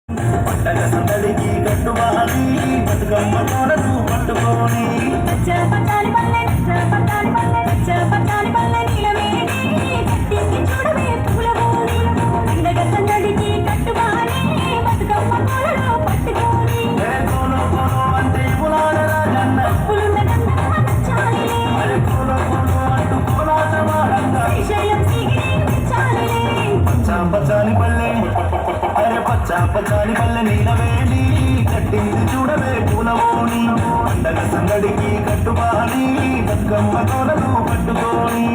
పండగ సందడికి కట్టువాలి బతుకమ్మ తోడను పట్టుకొని పచ్చాలి పల్లె పచ్చాలి పల్లె నీలవేణి కట్టింది చూడవే పూలబోని పండగ సందడికి కట్టువాలి బతుకమ్మ తోడను పట్టుకొని కోలో కోలో అంటే పులాల రాజన్న పులుండ గంధమ్మ నచ్చాలిలే కోలో కోలో అంటూ కోలాట వాడంగా శ్రీశైలం సిగిరి నచ్చాలిలే పచ్చాలి పల్లె పచ్చాని పల్లె నీలవేణి కట్టింది చూడవే పూలవోని పండగ సందడికి కట్టుబాలి బతుకమ్మ తోడను పట్టుకొని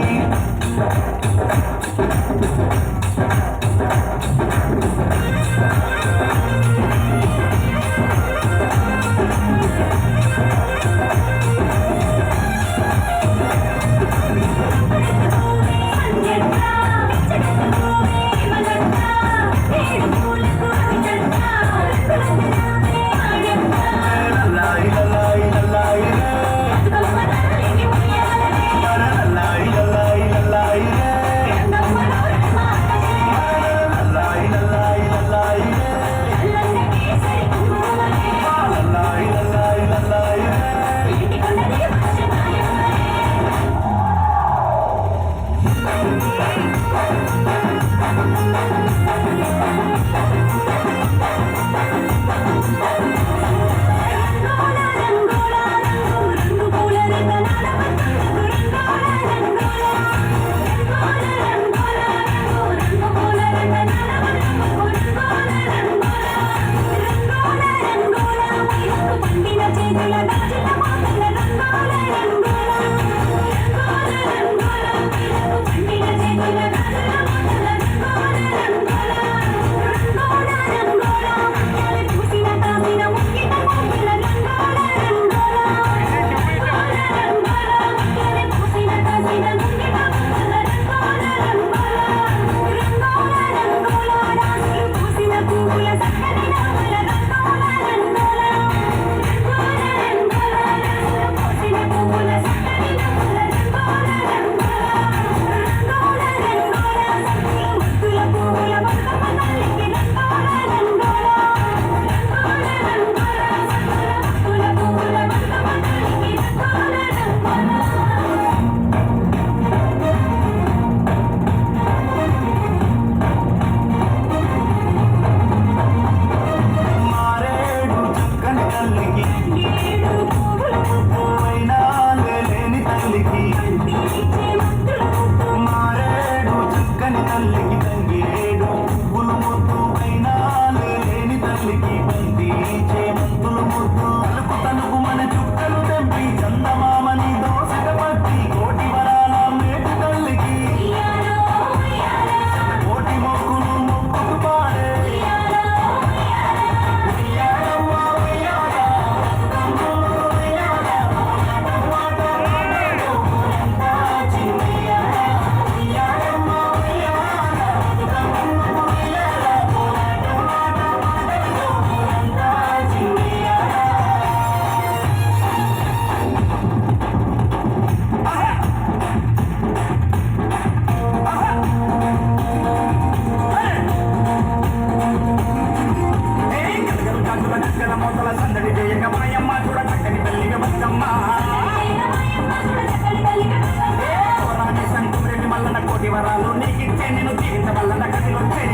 వరాలు నీకిచ్చే నేను జీవించవల్ల కదిలొచ్చే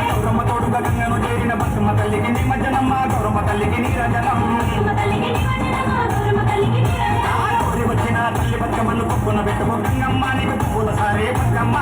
గౌరమ్మ తోడుగా గంగను చేరిన బతుమ్మ తల్లికి నిమజ్జనమ్మ గౌరమ్మ తల్లికి నీరజనం వచ్చిన తల్లి బతుకమ్మను పప్పున పెట్టుకో గంగమ్మ నీకు పువ్వుల సారే బతుకమ్మ